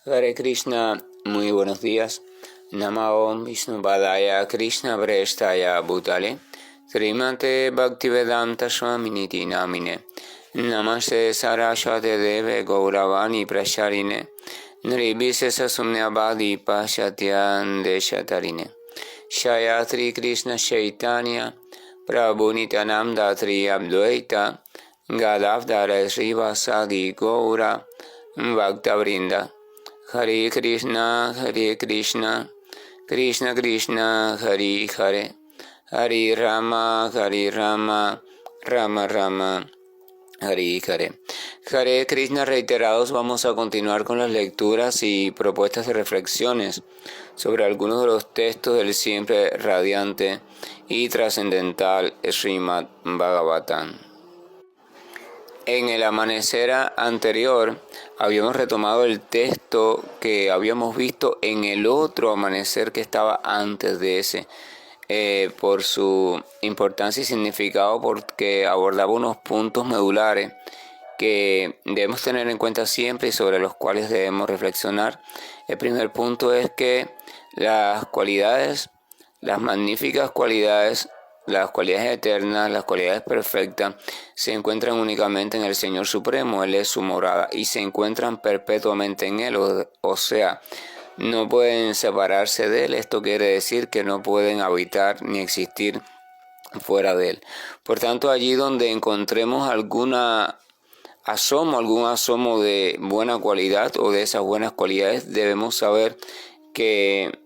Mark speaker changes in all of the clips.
Speaker 1: Hare Krishna, muy buenos días. Namo Vishnupadaya Krishna Prestaya Bhutale Srimate Bhaktivedanta Swaminiti Namine Namaste Saraswate Deve Gauravani Prasharine Nirvishesa Sumnyabadi Pashatyan Deshatarine Shayatri Krishna Chaitanya Prabhu Nityananda Tri Abdvaita Gadavdara Srivasadi Gaura Bhakta Vrinda Hare Krishna, Krishna Krishna, Hare Hare, Hare Rama, Rama Rama, Hare Hare. Hare Krishna reiterados, vamos a continuar con las lecturas y propuestas de reflexiones sobre algunos de los textos del siempre radiante y trascendental Srimad Bhagavatam. En el amanecer anterior habíamos retomado el texto que habíamos visto en el otro amanecer que estaba antes de ese, por su importancia y significado, porque abordaba unos puntos medulares que debemos tener en cuenta siempre y sobre los cuales debemos reflexionar. El primer punto es que las cualidades, las magníficas cualidades, las cualidades eternas, las cualidades perfectas, se encuentran únicamente en el Señor Supremo. Él es su morada y se encuentran perpetuamente en Él, o sea, no pueden separarse de Él. Esto quiere decir que no pueden habitar ni existir fuera de Él. Por tanto, allí donde encontremos algún asomo de buena cualidad o de esas buenas cualidades, debemos saber que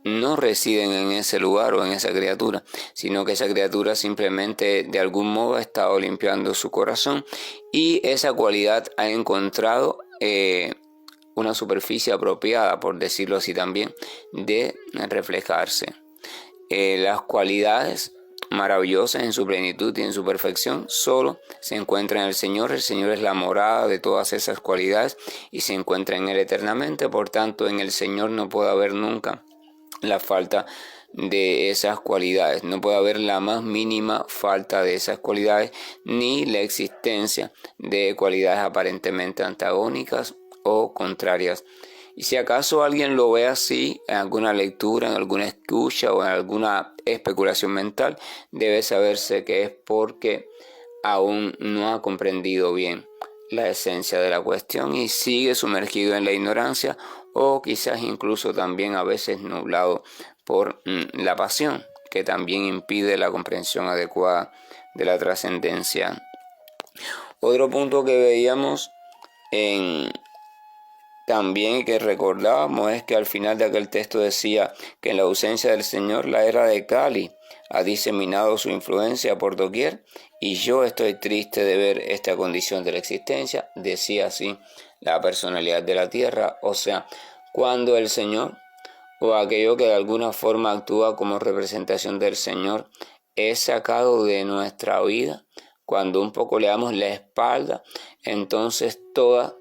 Speaker 1: no residen en ese lugar o en esa criatura, sino que esa criatura simplemente de algún modo ha estado limpiando su corazón y esa cualidad ha encontrado una superficie apropiada, por decirlo así también, de reflejarse. Las cualidades maravillosas en su plenitud y en su perfección solo se encuentran en el Señor. El Señor es la morada de todas esas cualidades y se encuentra en Él eternamente. Por tanto, en el Señor no puede haber nunca la falta de esas cualidades, no puede haber la más mínima falta de esas cualidades, ni la existencia de cualidades aparentemente antagónicas o contrarias. Y si acaso alguien lo ve así en alguna lectura, en alguna escucha o en alguna especulación mental, debe saberse que es porque aún no ha comprendido bien la esencia de la cuestión y sigue sumergido en la ignorancia, o quizás incluso también a veces nublado por la pasión, que también impide la comprensión adecuada de la trascendencia. Otro punto que veíamos también que recordábamos es que al final de aquel texto decía que en la ausencia del Señor la era de Kali ha diseminado su influencia por doquier y yo estoy triste de ver esta condición de la existencia, decía así la personalidad de la tierra. O sea, cuando el Señor o aquello que de alguna forma actúa como representación del Señor es sacado de nuestra vida, cuando un poco le damos la espalda, entonces todas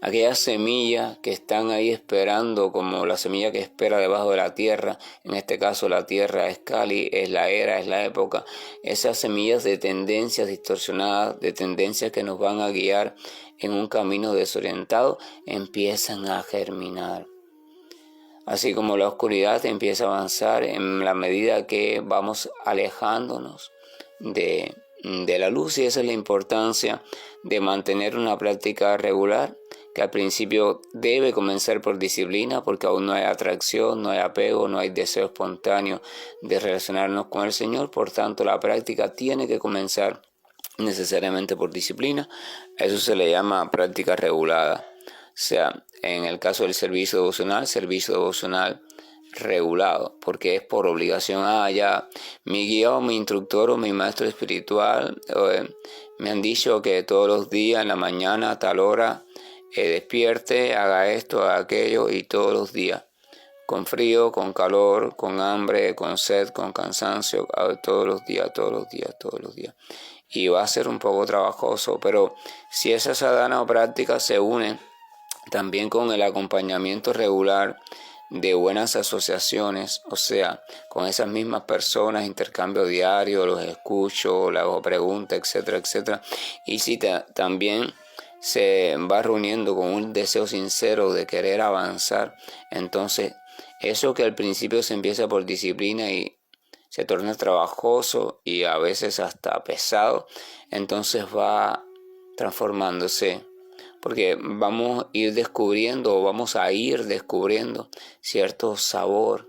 Speaker 1: aquellas semillas que están ahí esperando, como la semilla que espera debajo de la tierra, en este caso la tierra es Kali, es la era, es la época, esas semillas de tendencias distorsionadas, de tendencias que nos van a guiar en un camino desorientado, empiezan a germinar. Así como la oscuridad empieza a avanzar en la medida que vamos alejándonos de la luz, y esa es la importancia de mantener una práctica regular, que al principio debe comenzar por disciplina, porque aún no hay atracción, no hay apego, no hay deseo espontáneo de relacionarnos con el Señor. Por tanto, la práctica tiene que comenzar necesariamente por disciplina. A eso se le llama práctica regulada. O sea, en el caso del servicio devocional regulado, porque es por obligación. Ya mi guía o mi instructor o mi maestro espiritual me han dicho que todos los días en la mañana a tal hora despierte, haga esto, haga aquello, y todos los días, con frío, con calor, con hambre, con sed, con cansancio, todos los días. Y va a ser un poco trabajoso, pero si esa sadhana o práctica se une también con el acompañamiento regular de buenas asociaciones, o sea, con esas mismas personas, intercambio diario, los escucho, les hago preguntas, etcétera, etcétera. Y si también se va reuniendo con un deseo sincero de querer avanzar, entonces eso que al principio se empieza por disciplina y se torna trabajoso y a veces hasta pesado, entonces va transformándose, porque vamos a ir descubriendo cierto sabor,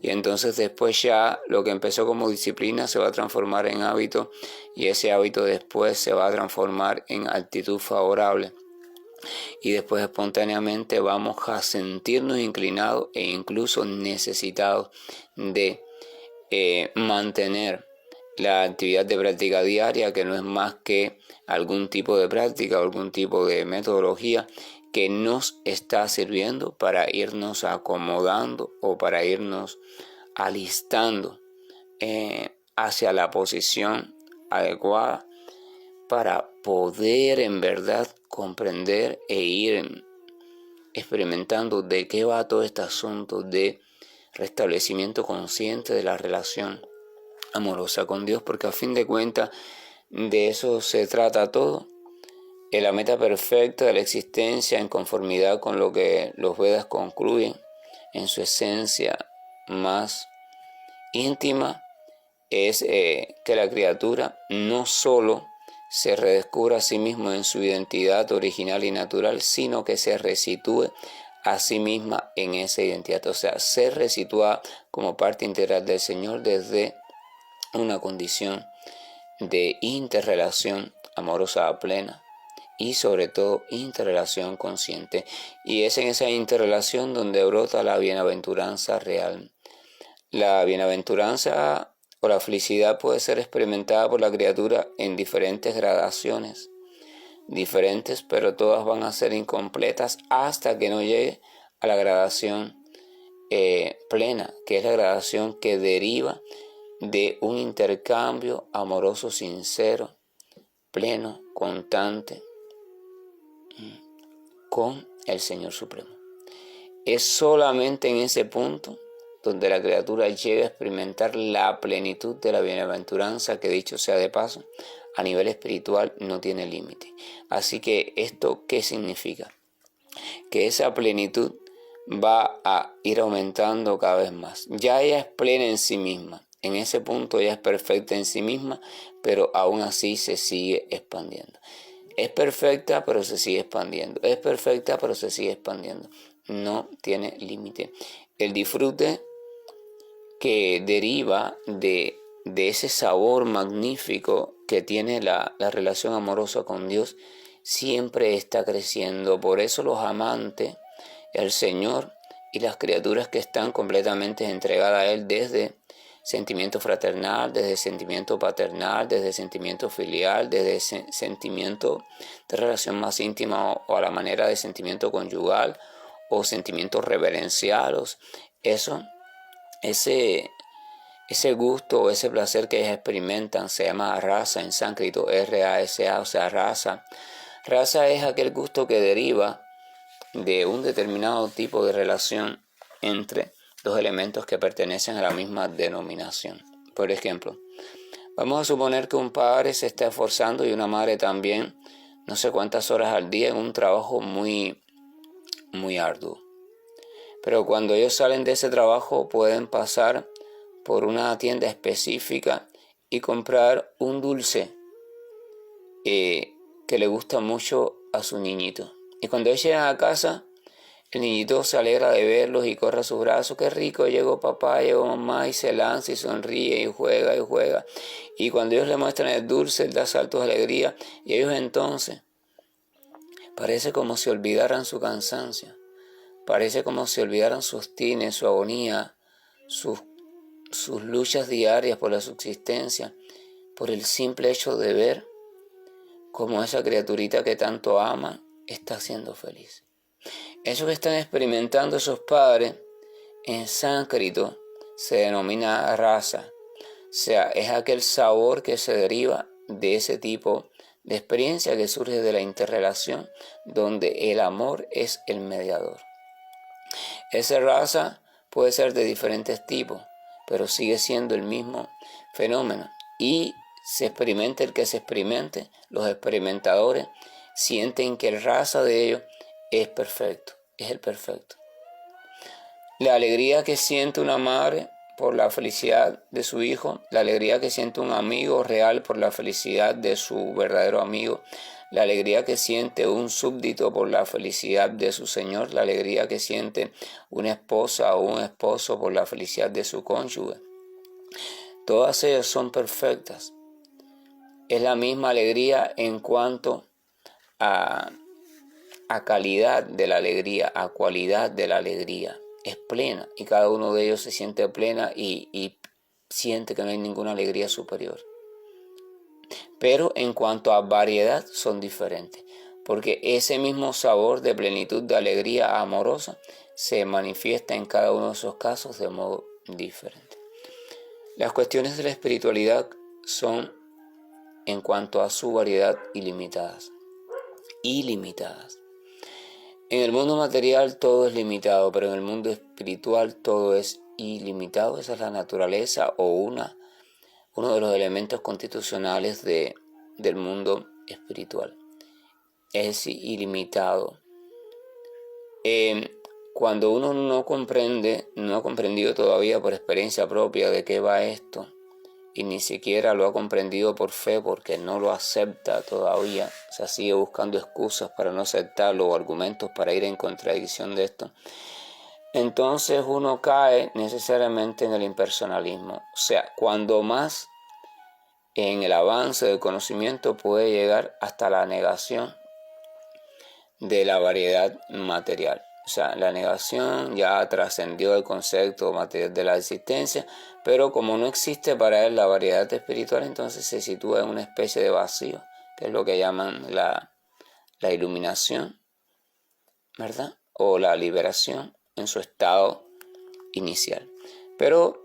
Speaker 1: y entonces después ya lo que empezó como disciplina se va a transformar en hábito, y ese hábito después se va a transformar en actitud favorable, y después espontáneamente vamos a sentirnos inclinados e incluso necesitados de mantener la actividad de práctica diaria, que no es más que algún tipo de práctica o algún tipo de metodología que nos está sirviendo para irnos acomodando o para irnos alistando hacia la posición adecuada para poder en verdad comprender e ir experimentando de qué va todo este asunto de restablecimiento consciente de la relación amorosa con Dios, porque a fin de cuentas de eso se trata todo. En la meta perfecta de la existencia, en conformidad con lo que los Vedas concluyen en su esencia más íntima, es que la criatura no solo se redescubra a sí mismo en su identidad original y natural, sino que se resitúe a sí misma en esa identidad, o sea, se resitúa como parte integral del Señor desde una condición de interrelación amorosa plena y sobre todo interrelación consciente, y es en esa interrelación donde brota la bienaventuranza real. La bienaventuranza o la felicidad puede ser experimentada por la criatura en diferentes gradaciones, diferentes, pero todas van a ser incompletas hasta que no llegue a la gradación plena, que es la gradación que deriva de un intercambio amoroso sincero, pleno, constante con el Señor Supremo. Es solamente en ese punto donde la criatura llega a experimentar la plenitud de la bienaventuranza, que dicho sea de paso, a nivel espiritual no tiene límite. Así que ¿esto qué significa? Que esa plenitud va a ir aumentando cada vez más. Ya ella es plena en sí misma, en ese punto ella es perfecta en sí misma, pero aún así se sigue expandiendo. Es perfecta, pero se sigue expandiendo. Es perfecta, pero se sigue expandiendo. No tiene límite. El disfrute que deriva de ese sabor magnífico que tiene la relación amorosa con Dios siempre está creciendo. Por eso los amantes, el Señor y las criaturas que están completamente entregadas a Él desde sentimiento fraternal, desde sentimiento paternal, desde sentimiento filial, desde sentimiento de relación más íntima o a la manera de sentimiento conyugal o sentimiento reverencial. Ese gusto o ese placer que ellos experimentan se llama rasa en sánscrito, R-A-S-A, o sea, rasa. Rasa es aquel gusto que deriva de un determinado tipo de relación entre dos elementos que pertenecen a la misma denominación. Por ejemplo, vamos a suponer que un padre se está esforzando y una madre también, no sé cuántas horas al día en un trabajo muy, muy arduo. Pero cuando ellos salen de ese trabajo pueden pasar por una tienda específica y comprar un dulce que le gusta mucho a su niñito. Y cuando ellos llegan a casa, el niñito se alegra de verlos y corre a sus brazos. Qué rico, llegó papá, llegó mamá, y se lanza y sonríe y juega y juega. Y cuando ellos le muestran el dulce, él da saltos de alegría. Y ellos entonces, parece como si olvidaran su cansancio. Parece como si olvidaran su obstine, su agonía, sus luchas diarias por la subsistencia, por el simple hecho de ver cómo esa criaturita que tanto ama está siendo feliz. Eso que están experimentando esos padres en sánscrito se denomina rasa, o sea, es aquel sabor que se deriva de ese tipo de experiencia que surge de la interrelación, donde el amor es el mediador. Esa rasa puede ser de diferentes tipos, pero sigue siendo el mismo fenómeno, y se experimente el que se experimente, los experimentadores sienten que el rasa de ellos es perfecto, es el perfecto. La alegría que siente una madre por la felicidad de su hijo, la alegría que siente un amigo real por la felicidad de su verdadero amigo, la alegría que siente un súbdito por la felicidad de su señor, la alegría que siente una esposa o un esposo por la felicidad de su cónyuge. Todas ellas son perfectas. Es la misma alegría en cuanto a calidad de la alegría, a cualidad de la alegría. Es plena y cada uno de ellos se siente plena y siente que no hay ninguna alegría superior. Pero en cuanto a variedad son diferentes, porque ese mismo sabor de plenitud de alegría amorosa se manifiesta en cada uno de esos casos de modo diferente. Las cuestiones de la espiritualidad son, en cuanto a su variedad, ilimitadas. Ilimitadas. En el mundo material todo es limitado, pero en el mundo espiritual todo es ilimitado. Esa es la naturaleza o uno de los elementos constitucionales del mundo espiritual. Es ilimitado. Cuando uno no ha comprendido todavía por experiencia propia de qué va esto, y ni siquiera lo ha comprendido por fe porque no lo acepta todavía, o sea, sigue buscando excusas para no aceptarlo o argumentos para ir en contradicción de esto, entonces uno cae necesariamente en el impersonalismo. O sea, cuando más en el avance del conocimiento puede llegar hasta la negación de la variedad material. O sea, la negación ya trascendió el concepto material de la existencia, pero como no existe para él la variedad espiritual, entonces se sitúa en una especie de vacío, que es lo que llaman la iluminación, ¿verdad? O la liberación en su estado inicial. Pero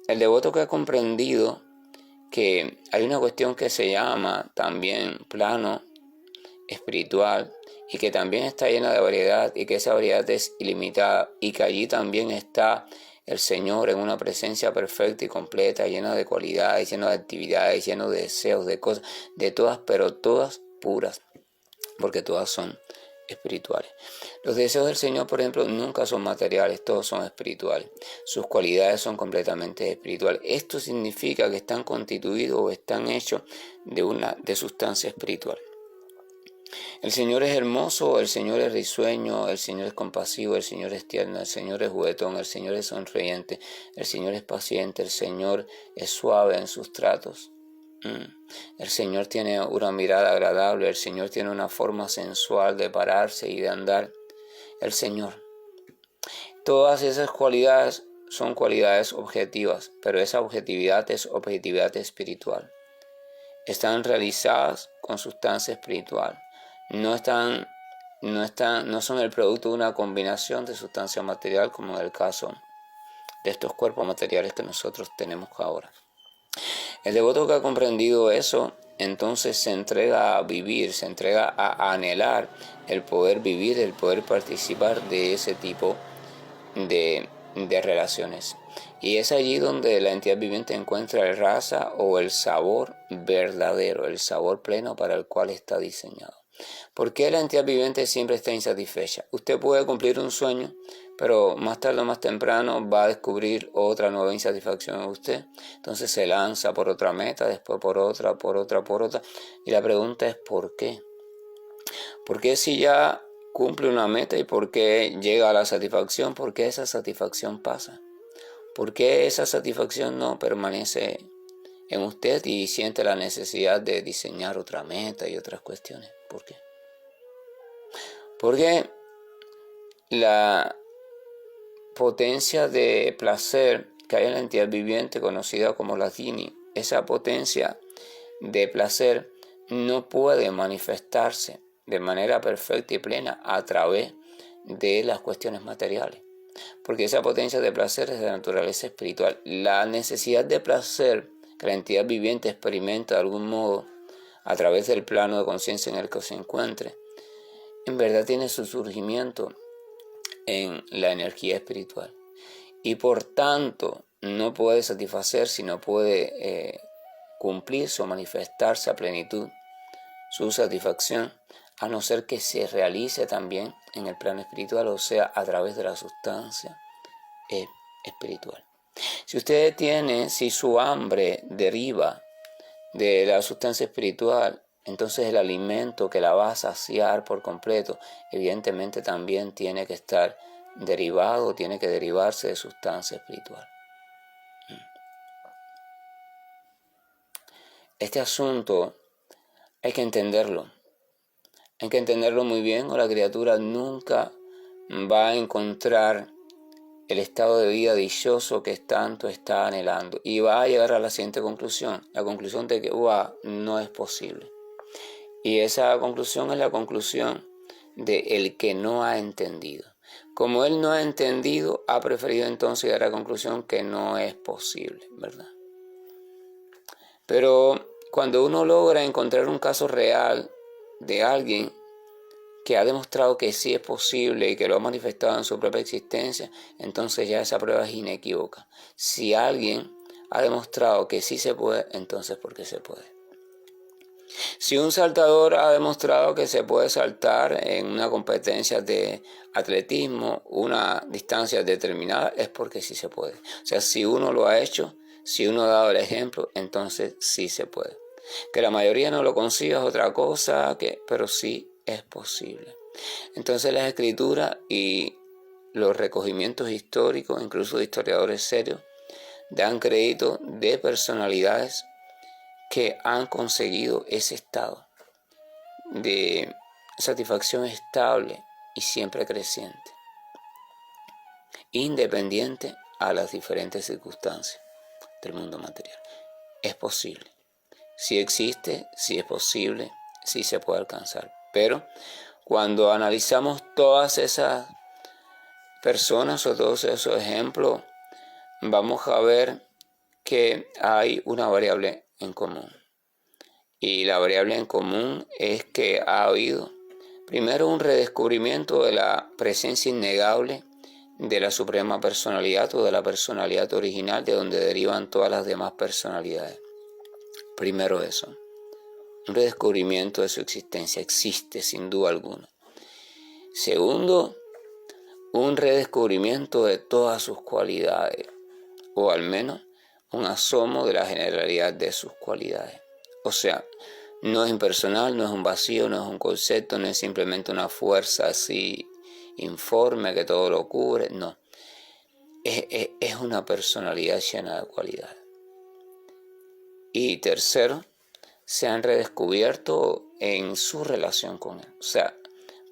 Speaker 1: el devoto que ha comprendido que hay una cuestión que se llama también plano espiritual y que también está llena de variedad y que esa variedad es ilimitada y que allí también está el Señor en una presencia perfecta y completa, llena de cualidades, llena de actividades, lleno de deseos, de cosas, de todas, pero todas puras, porque todas son espirituales. Los deseos del Señor, por ejemplo, nunca son materiales, todos son espirituales. Sus cualidades son completamente espirituales. Esto significa que están constituidos o están hechos de sustancia espiritual. El Señor es hermoso, el Señor es risueño, el Señor es compasivo, el Señor es tierno, el Señor es juguetón, el Señor es sonriente, el Señor es paciente, el Señor es suave en sus tratos. El Señor tiene una mirada agradable, el Señor tiene una forma sensual de pararse y de andar. El Señor. Todas esas cualidades son cualidades objetivas, pero esa objetividad es objetividad espiritual. Están realizadas con sustancia espiritual. No son el producto de una combinación de sustancia material, como en el caso de estos cuerpos materiales que nosotros tenemos ahora. El devoto que ha comprendido eso, entonces se entrega a vivir, se entrega a anhelar el poder vivir, el poder participar de ese tipo de relaciones. Y es allí donde la entidad viviente encuentra el rasa o el sabor verdadero, el sabor pleno para el cual está diseñado. ¿Por qué la entidad viviente siempre está insatisfecha? Usted puede cumplir un sueño, pero más tarde o más temprano va a descubrir otra nueva insatisfacción en usted. Entonces se lanza por otra meta, después por otra. Y la pregunta es ¿por qué? ¿Por qué si ya cumple una meta y por qué llega a la satisfacción? ¿Por qué esa satisfacción pasa? ¿Por qué esa satisfacción no permanece en usted y siente la necesidad de diseñar otra meta y otras cuestiones? ¿Por qué? Porque la potencia de placer que hay en la entidad viviente conocida como la Dini, esa potencia de placer no puede manifestarse de manera perfecta y plena a través de las cuestiones materiales, porque esa potencia de placer es de naturaleza espiritual. La necesidad de placer que la entidad viviente experimenta de algún modo a través del plano de conciencia en el que se encuentre, en verdad tiene su surgimiento en la energía espiritual y por tanto no puede satisfacerse, no puede cumplirse o manifestarse a plenitud su satisfacción a no ser que se realice también en el plano espiritual, o sea, a través de la sustancia espiritual. Si su hambre deriva de la sustancia espiritual, entonces el alimento que la va a saciar por completo, evidentemente también tiene que estar derivado, tiene que derivarse de sustancia espiritual. Este asunto hay que entenderlo muy bien, o la criatura nunca va a encontrar el estado de vida dichoso que tanto está anhelando, y va a llegar a la siguiente conclusión, la conclusión de que no es posible. Y esa conclusión es la conclusión de el que no ha entendido. Como él no ha entendido, ha preferido entonces llegar a la conclusión que no es posible, ¿verdad? Pero cuando uno logra encontrar un caso real de alguien que ha demostrado que sí es posible y que lo ha manifestado en su propia existencia, entonces ya esa prueba es inequívoca. Si alguien ha demostrado que sí se puede, entonces ¿por qué se puede? Si un saltador ha demostrado que se puede saltar en una competencia de atletismo, una distancia determinada, es porque sí se puede. O sea, si uno lo ha hecho, si uno ha dado el ejemplo, entonces sí se puede. Que la mayoría no lo consiga es otra cosa, pero sí es posible. Entonces las escrituras y los recogimientos históricos, incluso de historiadores serios, dan crédito de personalidades que han conseguido ese estado de satisfacción estable y siempre creciente, independiente a las diferentes circunstancias del mundo material. Es posible. Si existe, si es posible, si se puede alcanzar. Pero cuando analizamos todas esas personas o todos esos ejemplos, vamos a ver que hay una variable en común. Y la variable en común es que ha habido primero un redescubrimiento de la presencia innegable de la suprema personalidad o de la personalidad original, de donde derivan todas las demás personalidades. Primero eso, un redescubrimiento de su existencia, existe sin duda alguna. Segundo, un redescubrimiento de todas sus cualidades, o al menos un asomo de la generalidad de sus cualidades. O sea, no es impersonal, no es un vacío, no es un concepto, no es simplemente una fuerza así informe que todo lo cubre, no. Es una personalidad llena de cualidades. Y tercero, se han redescubierto en su relación con él. O sea,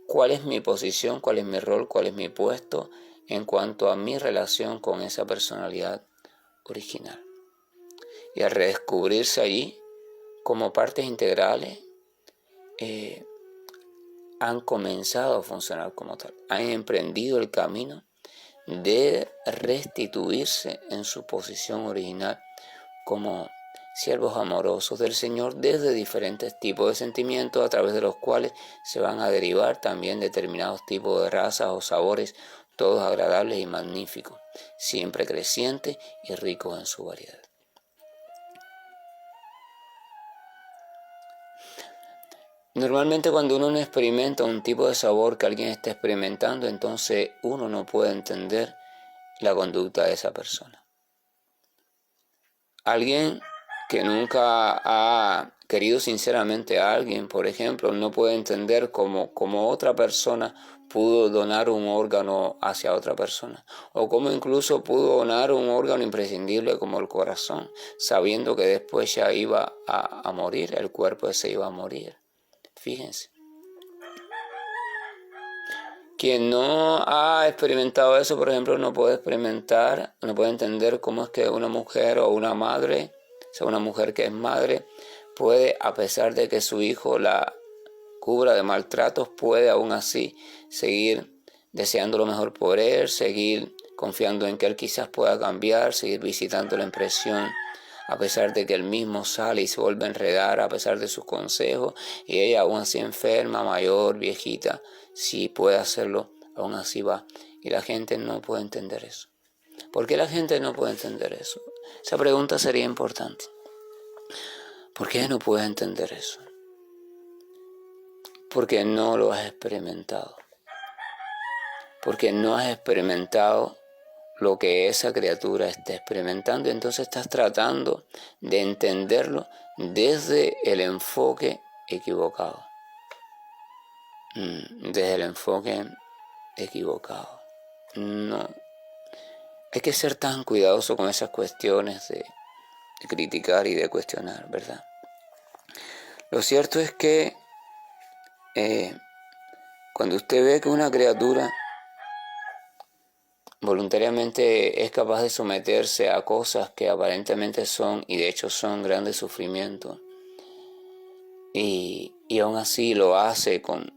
Speaker 1: ¿cuál es mi posición, cuál es mi rol, cuál es mi puesto en cuanto a mi relación con esa personalidad original? Y al redescubrirse allí como partes integrales, han comenzado a funcionar como tal. Han emprendido el camino de restituirse en su posición original como siervos amorosos del Señor desde diferentes tipos de sentimientos a través de los cuales se van a derivar también determinados tipos de razas o sabores, todos agradables y magníficos, siempre crecientes y ricos en su variedad. Normalmente cuando uno no experimenta un tipo de sabor que alguien está experimentando, entonces uno no puede entender la conducta de esa persona. Alguien que nunca ha querido sinceramente a alguien, por ejemplo, no puede entender cómo otra persona pudo donar un órgano hacia otra persona, o cómo incluso pudo donar un órgano imprescindible como el corazón, sabiendo que después ya iba a morir, el cuerpo se iba a morir. Fíjense. Quien no ha experimentado eso, por ejemplo, no puede entender cómo es que una mujer o una madre, o sea, una mujer que es madre, puede, a pesar de que su hijo la cubra de maltratos, puede aún así seguir deseando lo mejor por él, seguir confiando en que él quizás pueda cambiar, seguir visitando la impresión, a pesar de que él mismo sale y se vuelve a enredar, a pesar de sus consejos, y ella aún así enferma, mayor, viejita, si puede hacerlo, aún así va. Y la gente no puede entender eso. ¿Por qué la gente no puede entender eso? Esa pregunta sería importante. ¿Por qué no puede entender eso? porque no lo has experimentado. Porque no has experimentado lo que esa criatura está experimentando, y entonces estás tratando de entenderlo desde el enfoque equivocado. Desde el enfoque equivocado. No. Hay que ser tan cuidadoso con esas cuestiones de criticar y de cuestionar, ¿verdad? Lo cierto es que cuando usted ve que una criatura voluntariamente es capaz de someterse a cosas que aparentemente son, y de hecho son, grandes sufrimientos, y aún así lo hace con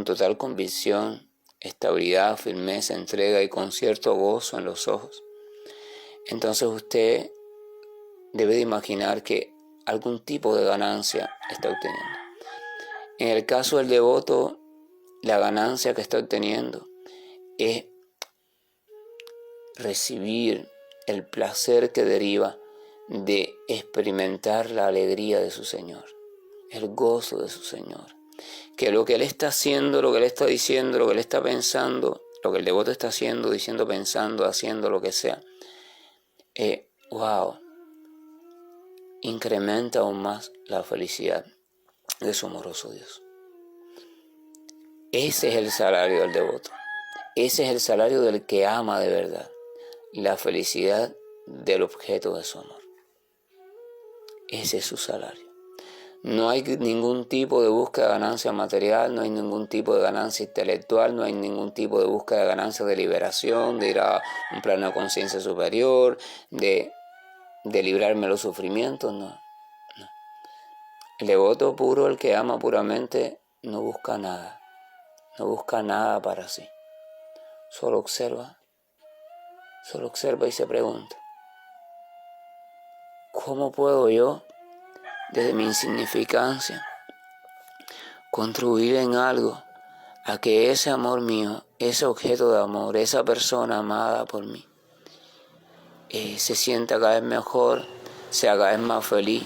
Speaker 1: total convicción, estabilidad, firmeza, entrega y con cierto gozo en los ojos, entonces usted debe de imaginar que algún tipo de ganancia está obteniendo. En el caso del devoto, la ganancia que está obteniendo es recibir el placer que deriva de experimentar la alegría de su Señor, el gozo de su Señor. Que lo que Él está haciendo, lo que Él está diciendo, lo que Él está pensando, lo que el devoto está haciendo, diciendo, pensando, haciendo, lo que sea, incrementa aún más la felicidad de su amoroso Dios. Ese es el salario del devoto. Ese es el salario del que ama de verdad. La felicidad del objeto de su amor. Ese es su salario. No hay ningún tipo de búsqueda de ganancia material, no hay ningún tipo de ganancia intelectual, no hay ningún tipo de búsqueda de ganancia de liberación, de ir a un plano de conciencia superior, de librarme de los sufrimientos, no. El devoto puro, el que ama puramente, no busca nada para sí. Solo observa y se pregunta, ¿cómo puedo yo, desde mi insignificancia, contribuir en algo a que ese amor mío, ese objeto de amor, esa persona amada por mí, se sienta cada vez mejor, sea cada vez más feliz?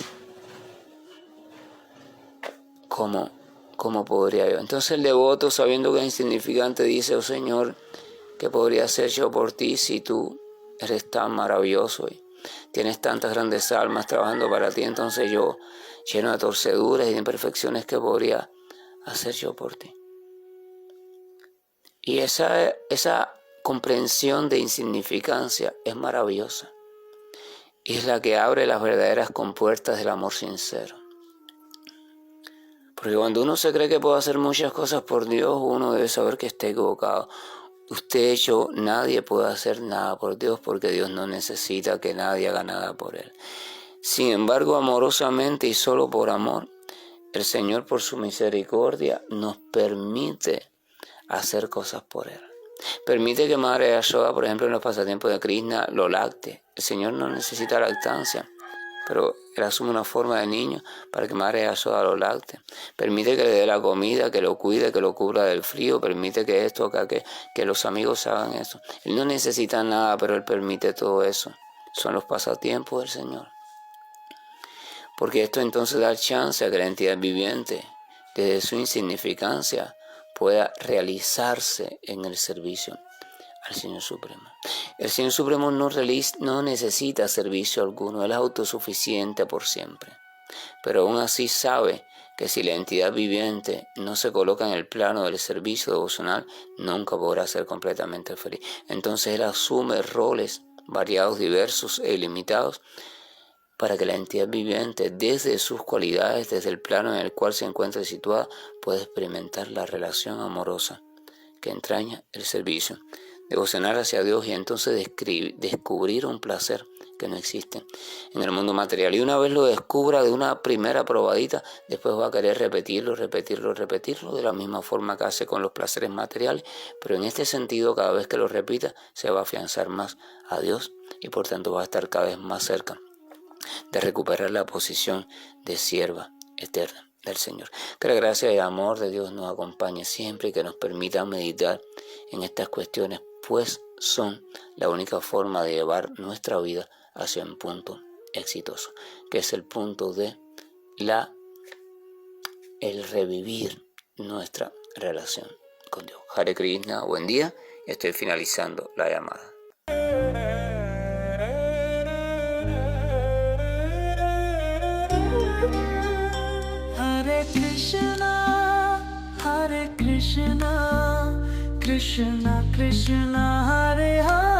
Speaker 1: ¿Cómo podría yo? Entonces el devoto, sabiendo que es insignificante, dice, oh Señor, ¿qué podría hacer yo por ti si tú eres tan maravilloso y tienes tantas grandes almas trabajando para ti? Entonces yo, lleno de torceduras y de imperfecciones, ¿qué podría hacer yo por ti? Y esa comprensión de insignificancia es maravillosa. Y es la que abre las verdaderas compuertas del amor sincero. Porque cuando uno se cree que puede hacer muchas cosas por Dios, uno debe saber que está equivocado. Usted, yo, nadie puede hacer nada por Dios, porque Dios no necesita que nadie haga nada por Él. Sin embargo, amorosamente y solo por amor, el Señor, por su misericordia, nos permite hacer cosas por Él. Permite que Madre Yashoda, por ejemplo, en los pasatiempos de Krishna, lo lacte. El Señor no necesita lactancia, pero Él asume una forma de niño para que Madre Yashoda lo lacte. Permite que le dé la comida, que lo cuide, que lo cubra del frío. Permite que esto, que los amigos hagan eso. Él no necesita nada, pero Él permite todo eso. Son los pasatiempos del Señor. Porque esto entonces da chance a que la entidad viviente, desde su insignificancia, pueda realizarse en el servicio al Señor Supremo. El Señor Supremo no necesita servicio alguno, Él es autosuficiente por siempre. Pero aún así sabe que si la entidad viviente no se coloca en el plano del servicio devocional, nunca podrá ser completamente feliz. Entonces Él asume roles variados, diversos e ilimitados, para que la entidad viviente, desde sus cualidades, desde el plano en el cual se encuentra situada, pueda experimentar la relación amorosa que entraña el servicio, devocionar hacia Dios y entonces descubrir un placer que no existe en el mundo material. Y una vez lo descubra de una primera probadita, después va a querer repetirlo de la misma forma que hace con los placeres materiales, pero en este sentido, cada vez que lo repita, se va a afianzar más a Dios y por tanto va a estar cada vez más cerca de recuperar la posición de sierva eterna del Señor. Que la gracia y el amor de Dios nos acompañe siempre y que nos permita meditar en estas cuestiones, pues son la única forma de llevar nuestra vida hacia un punto exitoso, que es el punto de el revivir nuestra relación con Dios. Hare Krishna, buen día. Estoy finalizando la llamada.
Speaker 2: Hare Krishna, Krishna Krishna, Hare Hare.